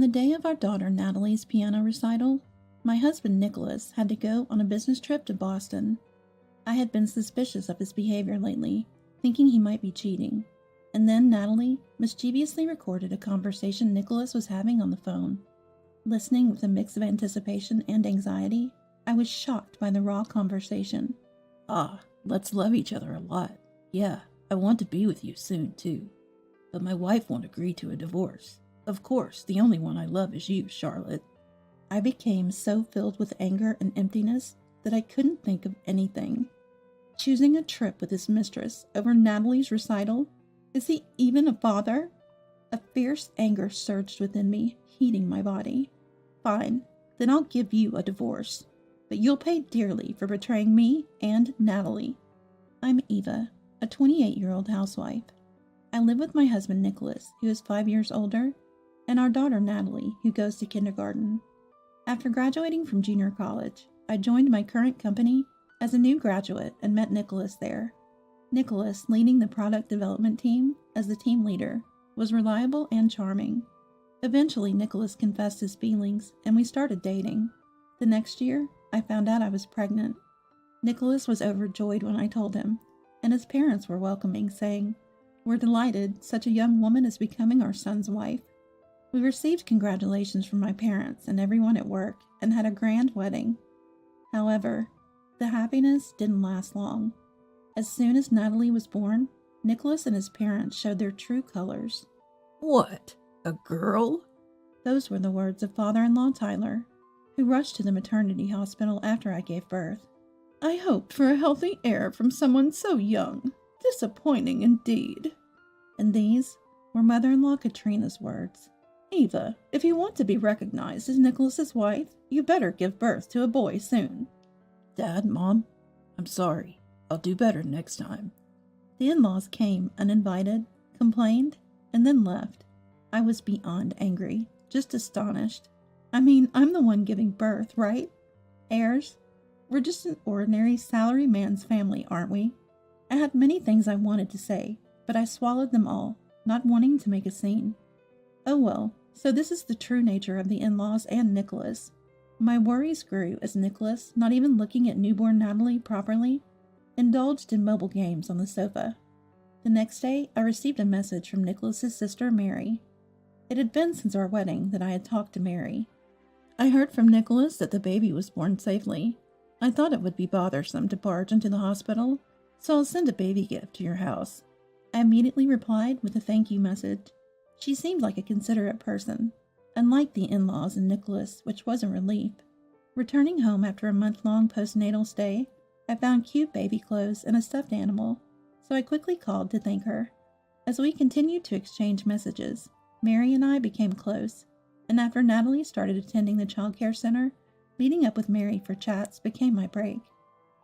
On the day of our daughter Natalie's piano recital, my husband Nicholas had to go on a business trip to Boston. I had been suspicious of his behavior lately, thinking he might be cheating. And then Natalie mischievously recorded a conversation Nicholas was having on the phone. Listening with a mix of anticipation and anxiety, I was shocked by the raw conversation. Let's love each other a lot. Yeah, I want to be with you soon, too. But my wife won't agree to a divorce. Of course, the only one I love is you, Charlotte. I became so filled with anger and emptiness that I couldn't think of anything. Choosing a trip with his mistress over Natalie's recital? Is he even a father? A fierce anger surged within me, heating my body. Fine, then I'll give you a divorce. But you'll pay dearly for betraying me and Natalie. I'm Eva, a 28-year-old housewife. I live with my husband Nicholas, who is 5 years older, and our daughter Natalie, who goes to kindergarten. After graduating from junior college, I joined my current company as a new graduate and met Nicholas there. Nicholas, leading the product development team as the team leader, was reliable and charming. Eventually, Nicholas confessed his feelings, and we started dating. The next year, I found out I was pregnant. Nicholas was overjoyed when I told him, and his parents were welcoming, saying, "We're delighted such a young woman is becoming our son's wife." We received congratulations from my parents and everyone at work and had a grand wedding. However, the happiness didn't last long. As soon as Natalie was born, Nicholas and his parents showed their true colors. What? A girl? Those were the words of father-in-law Tyler, who rushed to the maternity hospital after I gave birth. "I hoped for a healthy heir from someone so young. Disappointing indeed." And these were mother-in-law Katrina's words. "Eva, if you want to be recognized as Nicholas's wife, you better give birth to a boy soon." Dad, Mom, I'm sorry. I'll do better next time. The in-laws came uninvited, complained, and then left. I was beyond angry, just astonished. I mean, I'm the one giving birth, right? Heirs? We're just an ordinary salary man's family, aren't we? I had many things I wanted to say, but I swallowed them all, not wanting to make a scene. Oh well, so this is the true nature of the in-laws and Nicholas. My worries grew as Nicholas, not even looking at newborn Natalie properly, indulged in mobile games on the sofa. The next day, I received a message from Nicholas's sister, Mary. It had been since our wedding that I had talked to Mary. I heard from Nicholas that the baby was born safely. I thought it would be bothersome to barge into the hospital, so I'll send a baby gift to your house. I immediately replied with a thank you message. She seemed like a considerate person, unlike the in-laws and Nicholas, which was a relief. Returning home after a month-long postnatal stay, I found cute baby clothes and a stuffed animal, so I quickly called to thank her. As we continued to exchange messages, Mary and I became close, and after Natalie started attending the child care center, meeting up with Mary for chats became my break.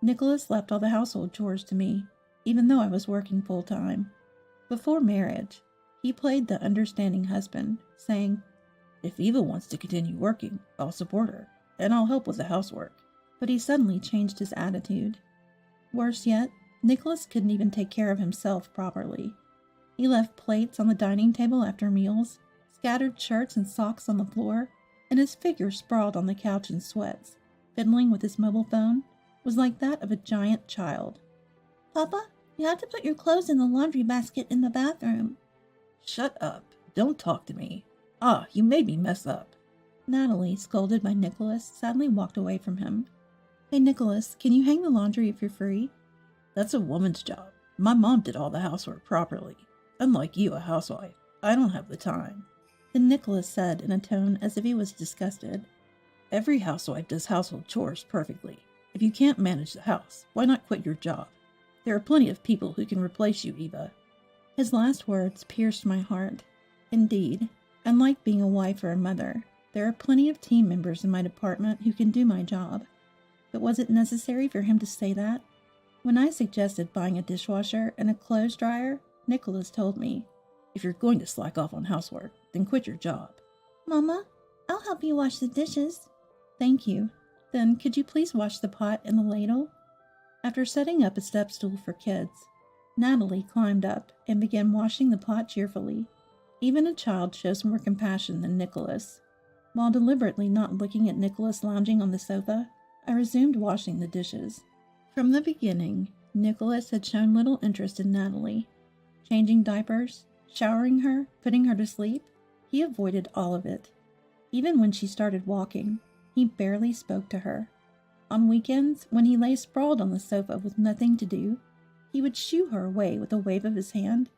Nicholas left all the household chores to me, even though I was working full-time. Before marriage, he played the understanding husband, saying, "If Eva wants to continue working, I'll support her, and I'll help with the housework." But he suddenly changed his attitude. Worse yet, Nicholas couldn't even take care of himself properly. He left plates on the dining table after meals, scattered shirts and socks on the floor, and his figure sprawled on the couch in sweats, fiddling with his mobile phone, was like that of a giant child. "Papa, you have to put your clothes in the laundry basket in the bathroom." "Shut up. Don't talk to me. You made me mess up." Natalie, scolded by Nicholas, sadly walked away from him. "Hey, Nicholas, can you hang the laundry if you're free?" "That's a woman's job. My mom did all the housework properly. Unlike you, a housewife, I don't have the time." Then Nicholas said in a tone as if he was disgusted. "Every housewife does household chores perfectly. If you can't manage the house, why not quit your job? There are plenty of people who can replace you, Eva." His last words pierced my heart. Indeed, unlike being a wife or a mother, there are plenty of team members in my department who can do my job. But was it necessary for him to say that? When I suggested buying a dishwasher and a clothes dryer, Nicholas told me, "If you're going to slack off on housework, then quit your job." "Mama, I'll help you wash the dishes." "Thank you. Then could you please wash the pot and the ladle?" After setting up a step stool for kids, Natalie climbed up and began washing the pot cheerfully. Even a child shows more compassion than Nicholas. While deliberately not looking at Nicholas lounging on the sofa, I resumed washing the dishes. From the beginning, Nicholas had shown little interest in Natalie. Changing diapers, showering her, putting her to sleep, he avoided all of it. Even when she started walking, he barely spoke to her. On weekends, when he lay sprawled on the sofa with nothing to do, he would shoo her away with a wave of his hand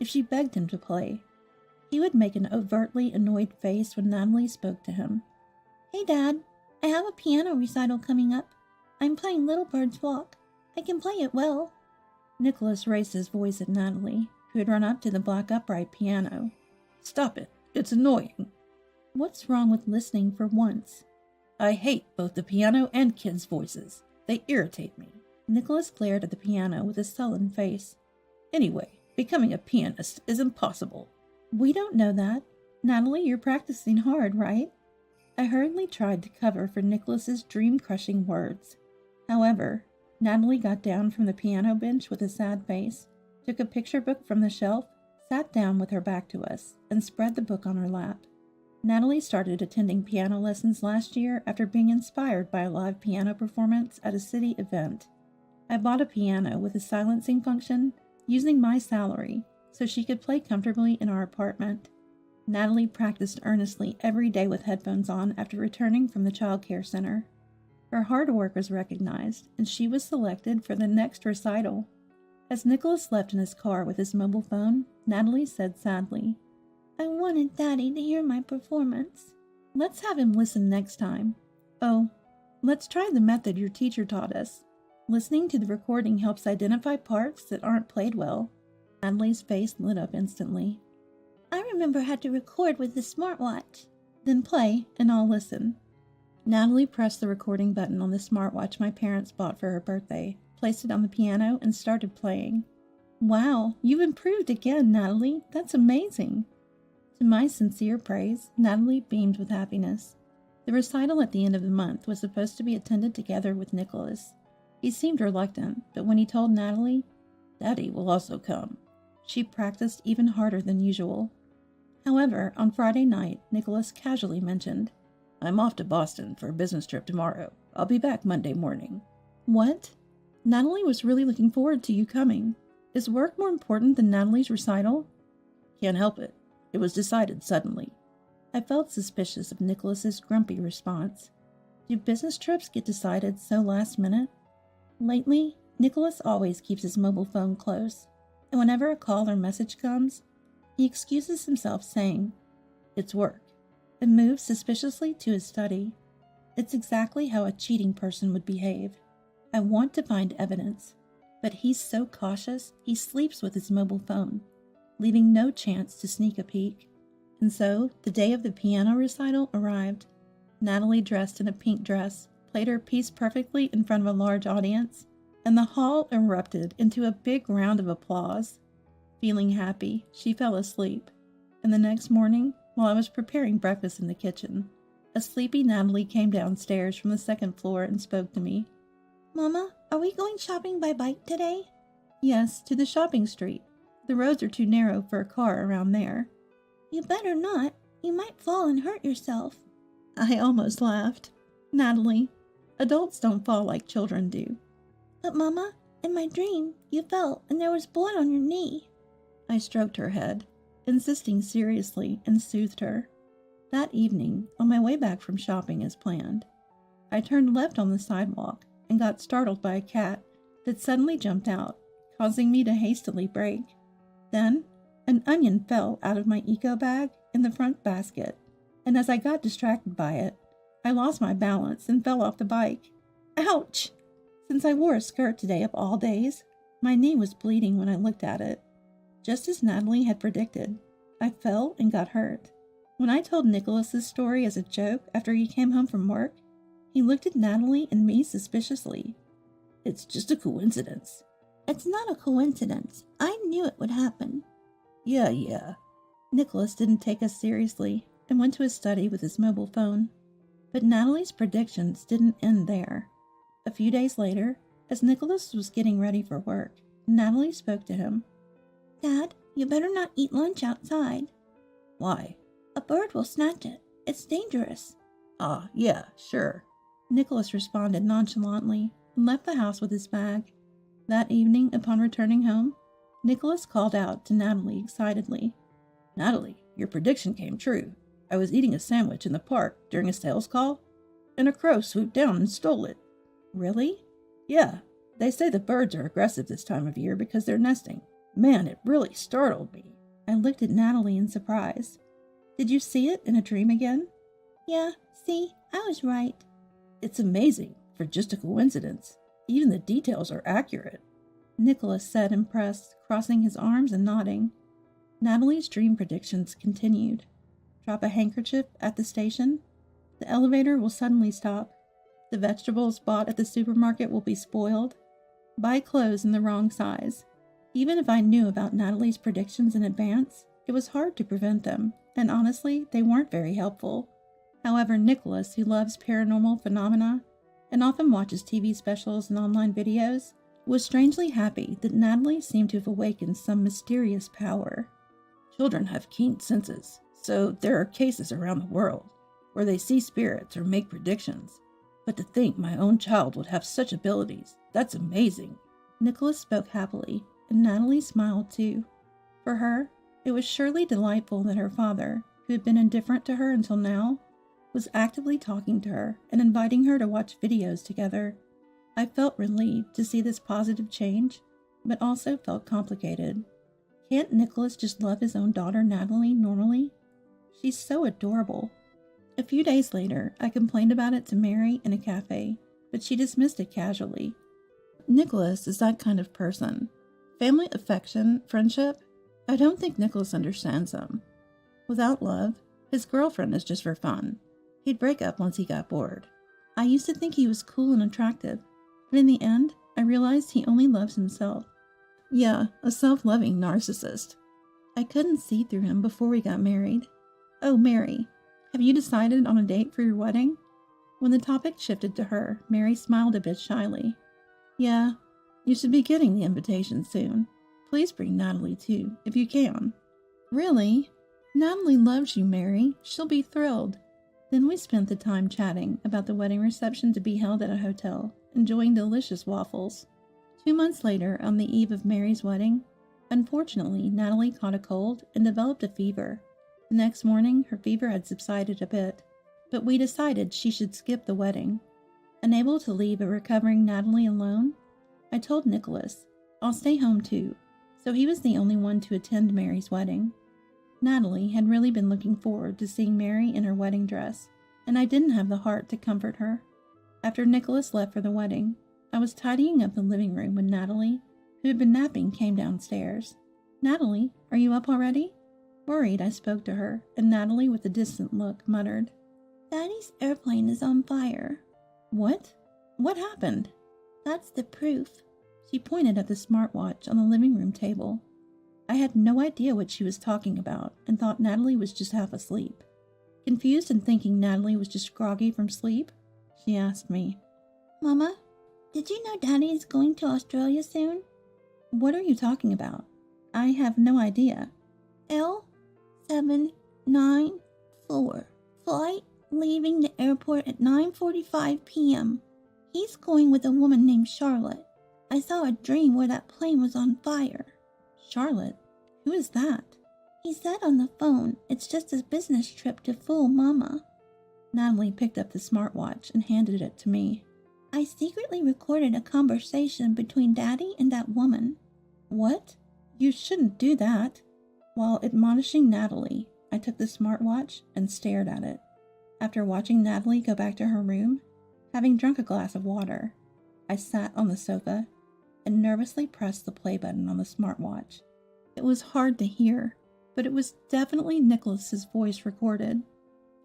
if she begged him to play. He would make an overtly annoyed face when Natalie spoke to him. "Hey, Dad, I have a piano recital coming up. I'm playing Little Bird's Walk. I can play it well." Nicholas raised his voice at Natalie, who had run up to the black upright piano. "Stop it. It's annoying." "What's wrong with listening for once?" "I hate both the piano and kids' voices. They irritate me." Nicholas glared at the piano with a sullen face. "Anyway, becoming a pianist is impossible." "We don't know that. Natalie, you're practicing hard, right?" I hurriedly tried to cover for Nicholas's dream-crushing words. However, Natalie got down from the piano bench with a sad face, took a picture book from the shelf, sat down with her back to us, and spread the book on her lap. Natalie started attending piano lessons last year after being inspired by a live piano performance at a city event. I bought a piano with a silencing function using my salary so she could play comfortably in our apartment. Natalie practiced earnestly every day with headphones on after returning from the child care center. Her hard work was recognized, and she was selected for the next recital. As Nicholas left in his car with his mobile phone, Natalie said sadly, "I wanted Daddy to hear my performance." "Let's have him listen next time." "Oh, let's try the method your teacher taught us. Listening to the recording helps identify parts that aren't played well." Natalie's face lit up instantly. "I remember how to record with the smartwatch." "Then play, and I'll listen." Natalie pressed the recording button on the smartwatch my parents bought for her birthday, placed it on the piano, and started playing. "Wow, you've improved again, Natalie. That's amazing." To my sincere praise, Natalie beamed with happiness. The recital at the end of the month was supposed to be attended together with Nicholas. He seemed reluctant, but when he told Natalie, "Daddy will also come," she practiced even harder than usual. However, on Friday night, Nicholas casually mentioned, "I'm off to Boston for a business trip tomorrow. I'll be back Monday morning." "What?" Natalie was really looking forward to you coming. Is work more important than Natalie's recital? "Can't help it. It was decided suddenly." I felt suspicious of Nicholas's grumpy response. Do business trips get decided so last minute? Lately, Nicholas always keeps his mobile phone close, and whenever a call or message comes, he excuses himself saying, "It's work," and moves suspiciously to his study. It's exactly how a cheating person would behave. I want to find evidence, but he's so cautious he sleeps with his mobile phone, leaving no chance to sneak a peek. And so, the day of the piano recital arrived. Natalie, dressed in a pink dress, played her piece perfectly in front of a large audience, and the hall erupted into a big round of applause. Feeling happy, she fell asleep, and the next morning, while I was preparing breakfast in the kitchen, a sleepy Natalie came downstairs from the second floor and spoke to me. "Mama, are we going shopping by bike today?" "Yes, to the shopping street. The roads are too narrow for a car around there." "You better not. You might fall and hurt yourself." I almost laughed. "Natalie, adults don't fall like children do." "But Mama, in my dream, you fell and there was blood on your knee." I stroked her head, insisting seriously, and soothed her. That evening, on my way back from shopping as planned, I turned left on the sidewalk and got startled by a cat that suddenly jumped out, causing me to hastily brake. Then, an onion fell out of my eco bag in the front basket, and as I got distracted by it, I lost my balance and fell off the bike. Ouch! Since I wore a skirt today of all days, my knee was bleeding when I looked at it. Just as Natalie had predicted, I fell and got hurt. When I told Nicholas's story as a joke after he came home from work, he looked at Natalie and me suspiciously. "It's just a coincidence." "It's not a coincidence. I knew it would happen." Yeah. Nicholas didn't take us seriously and went to his study with his mobile phone. But Natalie's predictions didn't end there. A few days later, as Nicholas was getting ready for work, Natalie spoke to him. "Dad, you better not eat lunch outside." "Why?" "A bird will snatch it." It's dangerous. Ah, yeah, sure. Nicholas responded nonchalantly and left the house with his bag. That evening, upon returning home, Nicholas called out to Natalie excitedly. Natalie, your prediction came true. I was eating a sandwich in the park during a sales call, and a crow swooped down and stole it. Really? Yeah, they say the birds are aggressive this time of year because they're nesting. Man, it really startled me. I looked at Natalie in surprise. Did you see it in a dream again? Yeah, see, I was right. It's amazing, for just a coincidence. Even the details are accurate. Nicholas said, impressed, crossing his arms and nodding. Natalie's dream predictions continued. Drop a handkerchief at the station. The elevator will suddenly stop. The vegetables bought at the supermarket will be spoiled. Buy clothes in the wrong size. Even if I knew about Natalie's predictions in advance, it was hard to prevent them, and honestly, they weren't very helpful. However, Nicholas, who loves paranormal phenomena and often watches TV specials and online videos, was strangely happy that Natalie seemed to have awakened some mysterious power. Children have keen senses, so there are cases around the world where they see spirits or make predictions. But to think my own child would have such abilities, that's amazing. Nicholas spoke happily, and Natalie smiled too. For her, it was surely delightful that her father, who had been indifferent to her until now, was actively talking to her and inviting her to watch videos together. I felt relieved to see this positive change, but also felt complicated. Can't Nicholas just love his own daughter Natalie normally? She's so adorable. A few days later, I complained about it to Mary in a cafe, but she dismissed it casually. Nicholas is that kind of person. Family affection, friendship, I don't think Nicholas understands them. Without love, his girlfriend is just for fun. He'd break up once he got bored. I used to think he was cool and attractive, but in the end, I realized he only loves himself. Yeah, a self-loving narcissist. I couldn't see through him before we got married. Oh, Mary, have you decided on a date for your wedding? When the topic shifted to her, Mary smiled a bit shyly. Yeah, you should be getting the invitation soon. Please bring Natalie too, if you can. Really? Natalie loves you, Mary. She'll be thrilled. Then we spent the time chatting about the wedding reception to be held at a hotel, enjoying delicious waffles. 2 months later, on the eve of Mary's wedding, unfortunately, Natalie caught a cold and developed a fever. The next morning, her fever had subsided a bit, but we decided she should skip the wedding. Unable to leave a recovering Natalie alone, I told Nicholas, I'll stay home too, so he was the only one to attend Mary's wedding. Natalie had really been looking forward to seeing Mary in her wedding dress, and I didn't have the heart to comfort her. After Nicholas left for the wedding, I was tidying up the living room when Natalie, who had been napping, came downstairs. Natalie, are you up already? Worried, I spoke to her, and Natalie, with a distant look, muttered, Daddy's airplane is on fire. What? What happened? That's the proof. She pointed at the smartwatch on the living room table. I had no idea what she was talking about and thought Natalie was just half asleep. Confused and thinking Natalie was just groggy from sleep, she asked me, Mama, did you know Daddy is going to Australia soon? What are you talking about? I have no idea. L794. Flight leaving the airport at 9:45 p.m. He's going with a woman named Charlotte. I saw a dream where that plane was on fire. Charlotte? Who is that? He said on the phone it's just a business trip to fool Mama. Natalie picked up the smartwatch and handed it to me. I secretly recorded a conversation between Daddy and that woman. What? You shouldn't do that. While admonishing Natalie, I took the smartwatch and stared at it. After watching Natalie go back to her room, having drunk a glass of water, I sat on the sofa and nervously pressed the play button on the smartwatch. It was hard to hear, but it was definitely Nicholas's voice recorded.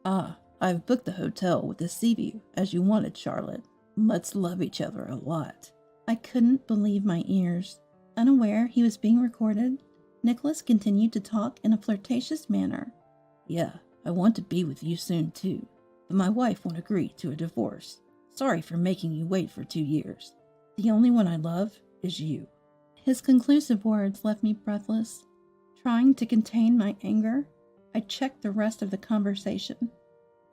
Ah, I've booked the hotel with the sea view, as you wanted, Charlotte. Let's love each other a lot. I couldn't believe my ears. Unaware he was being recorded, Nicholas continued to talk in a flirtatious manner. Yeah, I want to be with you soon too, but my wife won't agree to a divorce. Sorry for making you wait for 2 years. The only one I love is you. His conclusive words left me breathless. Trying to contain my anger, I checked the rest of the conversation.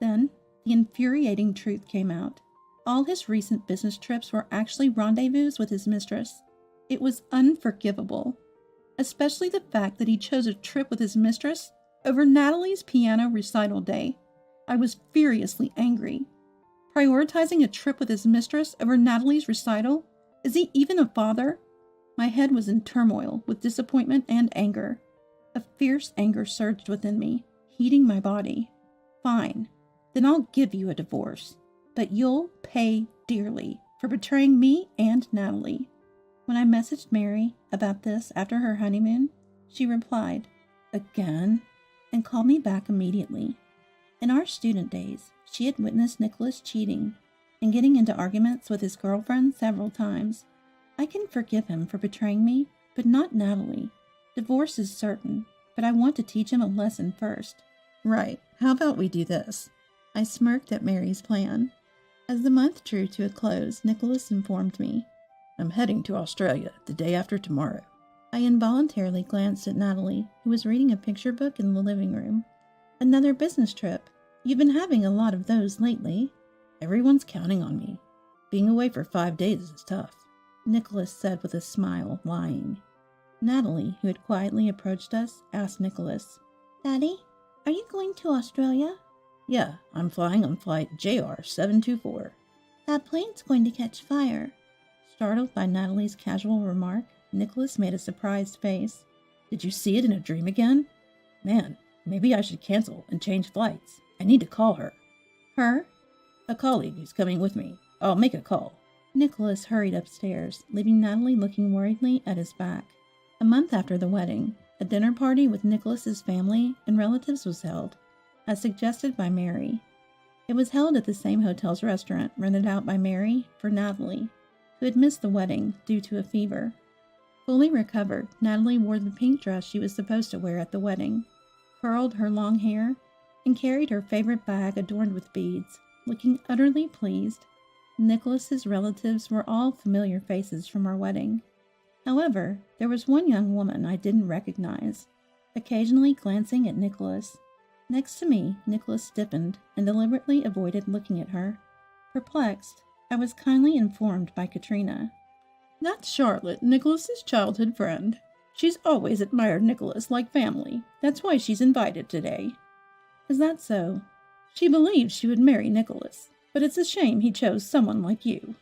Then, the infuriating truth came out. All his recent business trips were actually rendezvous with his mistress. It was unforgivable, especially the fact that he chose a trip with his mistress over Natalie's piano recital day. I was furiously angry. Prioritizing a trip with his mistress over Natalie's recital? Is he even a father? My head was in turmoil with disappointment and anger. A fierce anger surged within me, heating my body. Fine, then I'll give you a divorce, but you'll pay dearly for betraying me and Natalie. When I messaged Mary about this after her honeymoon, she replied, "Again?" and called me back immediately. In our student days, she had witnessed Nicholas cheating and getting into arguments with his girlfriend several times. I can forgive him for betraying me, but not Natalie. Divorce is certain, but I want to teach him a lesson first. Right, how about we do this? I smirked at Mary's plan. As the month drew to a close, Nicholas informed me, "I'm heading to Australia the day after tomorrow." I involuntarily glanced at Natalie, who was reading a picture book in the living room. Another business trip. You've been having a lot of those lately. "Everyone's counting on me. Being away for 5 days is tough," Nicholas said with a smile, lying. Natalie, who had quietly approached us, asked Nicholas, "Daddy, are you going to Australia?" "Yeah, I'm flying on flight JR724. "That plane's going to catch fire." Startled by Natalie's casual remark, Nicholas made a surprised face. "Did you see it in a dream again? Man, maybe I should cancel and change flights. I need to call her." "Her?" "A colleague who's coming with me. I'll make a call." Nicholas hurried upstairs, leaving Natalie looking worriedly at his back. A month after the wedding, a dinner party with Nicholas's family and relatives was held, as suggested by Mary. It was held at the same hotel's restaurant rented out by Mary for Natalie, who had missed the wedding due to a fever. Fully recovered, Natalie wore the pink dress she was supposed to wear at the wedding, curled her long hair, and carried her favorite bag adorned with beads, looking utterly pleased. Nicholas's relatives were all familiar faces from our wedding. However, there was one young woman I didn't recognize, occasionally glancing at Nicholas. Next to me, Nicholas stiffened and deliberately avoided looking at her. Perplexed, I was kindly informed by Katrina. "That's Charlotte, Nicholas's childhood friend. She's always admired Nicholas like family. That's why she's invited today." "Is that so?" "She believes she would marry Nicholas, but it's a shame he chose someone like you."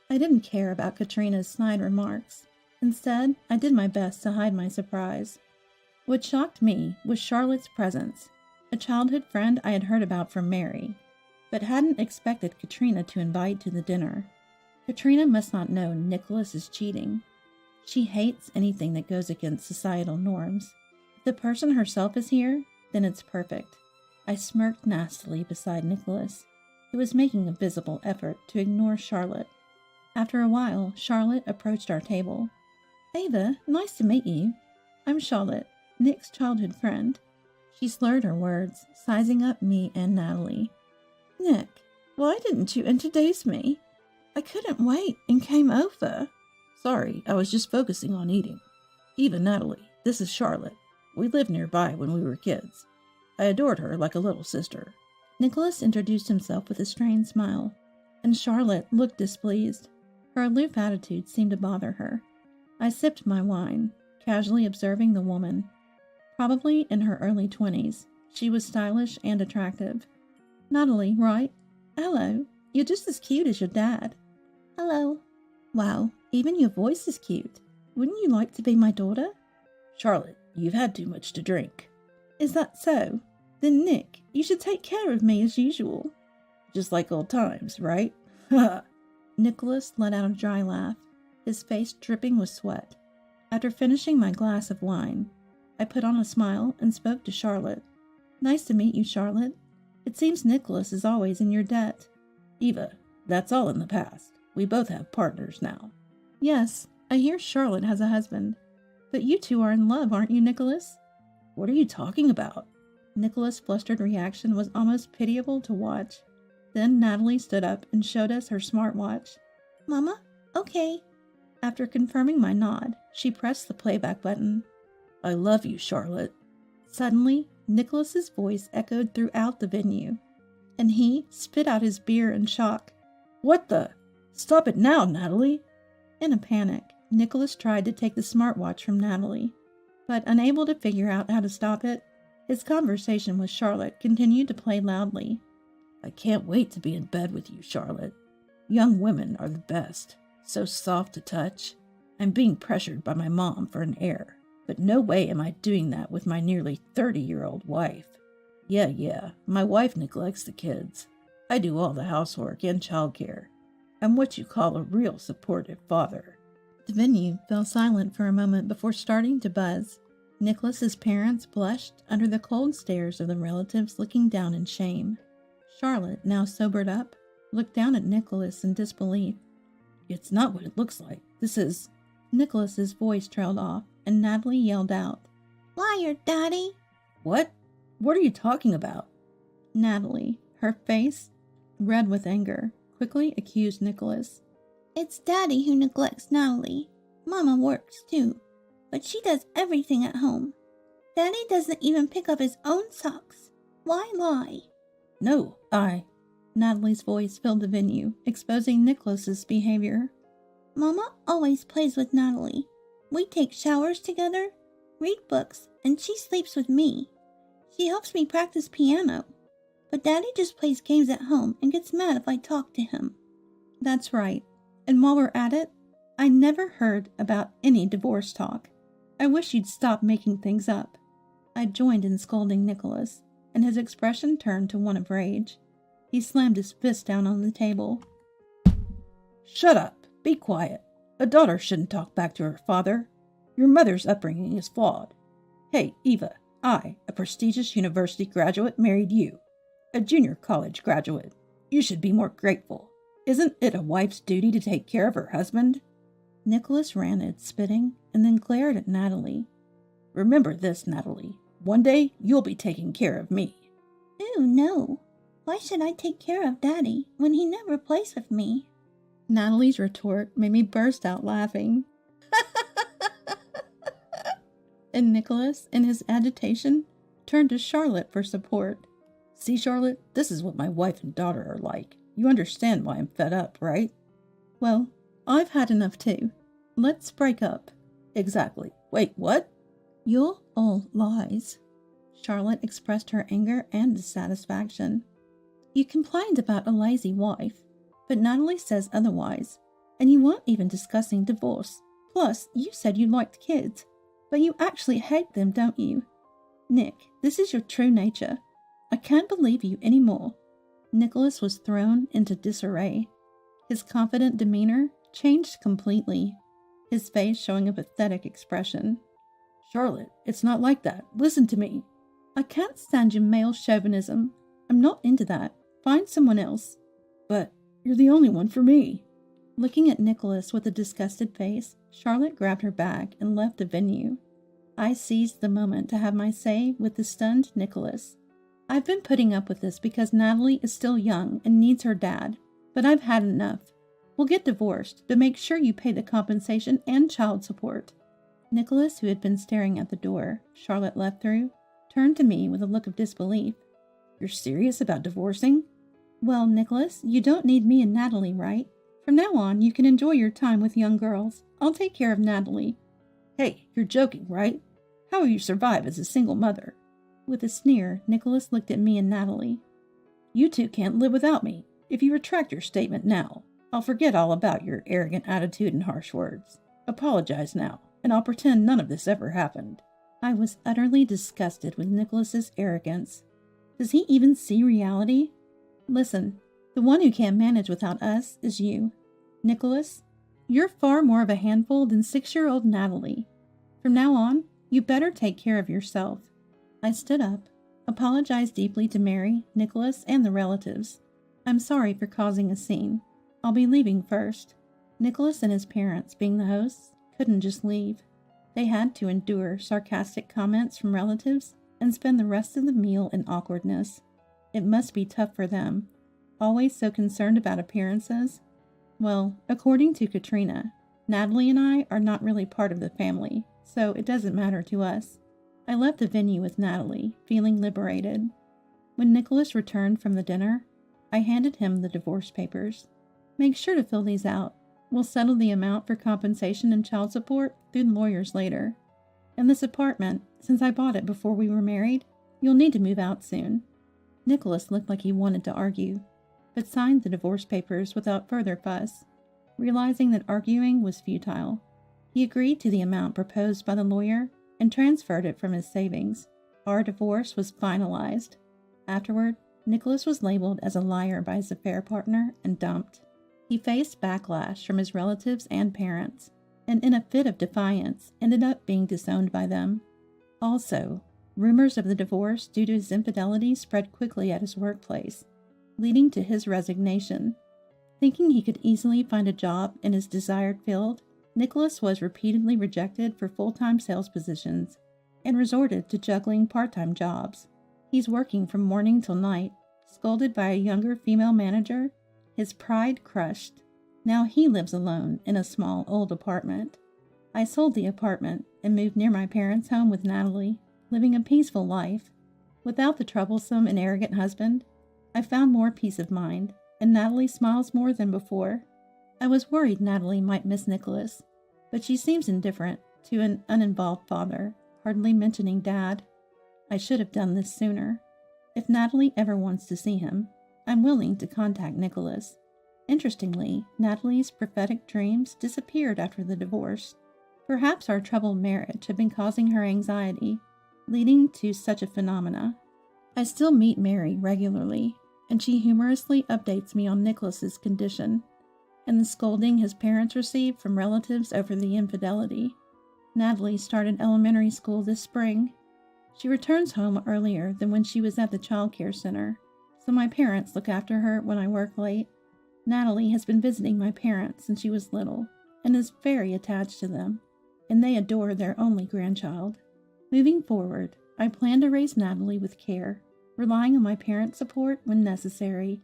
I didn't care about Katrina's snide remarks. Instead, I did my best to hide my surprise. What shocked me was Charlotte's presence, a childhood friend I had heard about from Mary, but hadn't expected Katrina to invite to the dinner. Katrina must not know Nicholas is cheating. She hates anything that goes against societal norms. If the person herself is here, then it's perfect. I smirked nastily beside Nicholas, who was making a visible effort to ignore Charlotte. After a while, Charlotte approached our table. "Ava, nice to meet you. I'm Charlotte, Nick's childhood friend." She slurred her words, sizing up me and Natalie. "Nick, why didn't you introduce me? I couldn't wait and came over." "Sorry, I was just focusing on eating. Eva, Natalie, this is Charlotte. We lived nearby when we were kids. I adored her like a little sister." Nicholas introduced himself with a strained smile, and Charlotte looked displeased. Her aloof attitude seemed to bother her. I sipped my wine, casually observing the woman. Probably in her early 20s, she was stylish and attractive. "Natalie, right? Hello, you're just as cute as your dad." "Hello." "Wow, even your voice is cute. Wouldn't you like to be my daughter?" "Charlotte, you've had too much to drink." "Is that so? Then Nick, you should take care of me as usual." "Just like old times, right?" Ha! Nicholas let out a dry laugh, his face dripping with sweat. After finishing my glass of wine, I put on a smile and spoke to Charlotte. "Nice to meet you, Charlotte. It seems Nicholas is always in your debt." "Eva, that's all in the past. We both have partners now." "Yes, I hear Charlotte has a husband. But you two are in love, aren't you, Nicholas?" "What are you talking about?" Nicholas' flustered reaction was almost pitiable to watch. Then Natalie stood up and showed us her smartwatch. "Mama? Okay." After confirming my nod, she pressed the playback button. "I love you, Charlotte." Suddenly, Nicholas's voice echoed throughout the venue. and he spit out his beer in shock. What the? Stop it now, Natalie! In a panic, Nicholas tried to take the smartwatch from Natalie, but unable to figure out how to stop it, his conversation with Charlotte continued to play loudly. I can't wait to be in bed with you, Charlotte. Young women are the best, so soft to touch. I'm being pressured by my mom for an heir, but no way am I doing that with my nearly 30-year-old wife. Yeah, my wife neglects the kids. I do all the housework and childcare. I'm what you call a real supportive father. The venue fell silent for a moment before starting to buzz. Nicholas's parents blushed under the cold stares of the relatives looking down in shame. Charlotte, now sobered up, looked down at Nicholas in disbelief. It's not what it looks like. This is... Nicholas's voice trailed off, and Natalie yelled out, "Liar, Daddy!" What? What are you talking about? Natalie, her face red with anger, quickly accused Nicholas. "It's Daddy who neglects Natalie. Mama works too, but she does everything at home. Daddy doesn't even pick up his own socks. Why lie?" No, Natalie's voice filled the venue, exposing Nicholas's behavior. "Mama always plays with Natalie. We take showers together, read books, and she sleeps with me. She helps me practice piano. But Daddy just plays games at home and gets mad if I talk to him." That's right. And while we're at it, I never heard about any divorce talk. I wish you'd stop making things up. I joined in scolding Nicholas, and his expression turned to one of rage. He slammed his fist down on the table. Shut up. Be quiet. A daughter shouldn't talk back to her father. Your mother's upbringing is flawed. Hey, Eva, I, a prestigious university graduate, married you, a junior college graduate. You should be more grateful. Isn't it a wife's duty to take care of her husband? Nicholas ranted, spitting, and then glared at Natalie. Remember this, Natalie. One day, you'll be taking care of me. "Ew, no. Why should I take care of Daddy when he never plays with me?" Natalie's retort made me burst out laughing. And Nicholas, in his agitation, turned to Charlotte for support. See, Charlotte, this is what my wife and daughter are like. You understand why I'm fed up, right? Well, I've had enough too. Let's break up. Exactly. Wait, what? You're all lies. Charlotte expressed her anger and dissatisfaction. You complained about a lazy wife, but Natalie says otherwise, and you weren't even discussing divorce. Plus, you said you liked kids, but you actually hate them, don't you? Nick, this is your true nature. I can't believe you anymore. Nicholas was thrown into disarray. His confident demeanor changed completely, his face showing a pathetic expression. Charlotte, it's not like that. Listen to me. I can't stand your male chauvinism. I'm not into that. Find someone else. But you're the only one for me. Looking at Nicholas with a disgusted face, Charlotte grabbed her bag and left the venue. I seized the moment to have my say with the stunned Nicholas. I've been putting up with this because Natalie is still young and needs her dad, but I've had enough. We'll get divorced, but make sure you pay the compensation and child support. Nicholas, who had been staring at the door Charlotte left through, turned to me with a look of disbelief. You're serious about divorcing? Well, Nicholas, you don't need me and Natalie, right? From now on, you can enjoy your time with young girls. I'll take care of Natalie. Hey, you're joking, right? How will you survive as a single mother? With a sneer, Nicholas looked at me and Natalie. You two can't live without me. If you retract your statement now, I'll forget all about your arrogant attitude and harsh words. Apologize now, and I'll pretend none of this ever happened. I was utterly disgusted with Nicholas's arrogance. Does he even see reality? Listen, the one who can't manage without us is you. Nicholas, you're far more of a handful than 6-year-old Natalie. From now on, you better take care of yourself. I stood up, apologized deeply to Mary, Nicholas, and the relatives. I'm sorry for causing a scene. I'll be leaving first. Nicholas and his parents, being the hosts, couldn't just leave. They had to endure sarcastic comments from relatives and spend the rest of the meal in awkwardness. It must be tough for them, always so concerned about appearances. Well, according to Katrina, Natalie and I are not really part of the family, so it doesn't matter to us. I left the venue with Natalie, feeling liberated. When Nicholas returned from the dinner, I handed him the divorce papers. Make sure to fill these out. We'll settle the amount for compensation and child support through the lawyers later. And this apartment, since I bought it before we were married, you'll need to move out soon. Nicholas looked like he wanted to argue, but signed the divorce papers without further fuss. Realizing that arguing was futile, he agreed to the amount proposed by the lawyer and transferred it from his savings. Our divorce was finalized. Afterward, Nicholas was labeled as a liar by his affair partner and dumped. He faced backlash from his relatives and parents, and in a fit of defiance, ended up being disowned by them. Also, rumors of the divorce due to his infidelity spread quickly at his workplace, leading to his resignation. Thinking he could easily find a job in his desired field, Nicholas was repeatedly rejected for full-time sales positions and resorted to juggling part-time jobs. He's working from morning till night, scolded by a younger female manager, his pride crushed. Now he lives alone in a small old apartment. I sold the apartment and moved near my parents' home with Natalie, living a peaceful life. Without the troublesome and arrogant husband, I found more peace of mind, and Natalie smiles more than before. I was worried Natalie might miss Nicholas, but she seems indifferent to an uninvolved father, hardly mentioning Dad. I should have done this sooner. If Natalie ever wants to see him, I'm willing to contact Nicholas. Interestingly, Natalie's prophetic dreams disappeared after the divorce. Perhaps our troubled marriage had been causing her anxiety, leading to such a phenomena. I still meet Mary regularly, and she humorously updates me on Nicholas's condition and the scolding his parents received from relatives over the infidelity. Natalie started elementary school this spring. She returns home earlier than when she was at the child care center, so my parents look after her when I work late. Natalie has been visiting my parents since she was little and is very attached to them, and they adore their only grandchild. Moving forward, I plan to raise Natalie with care, relying on my parents' support when necessary.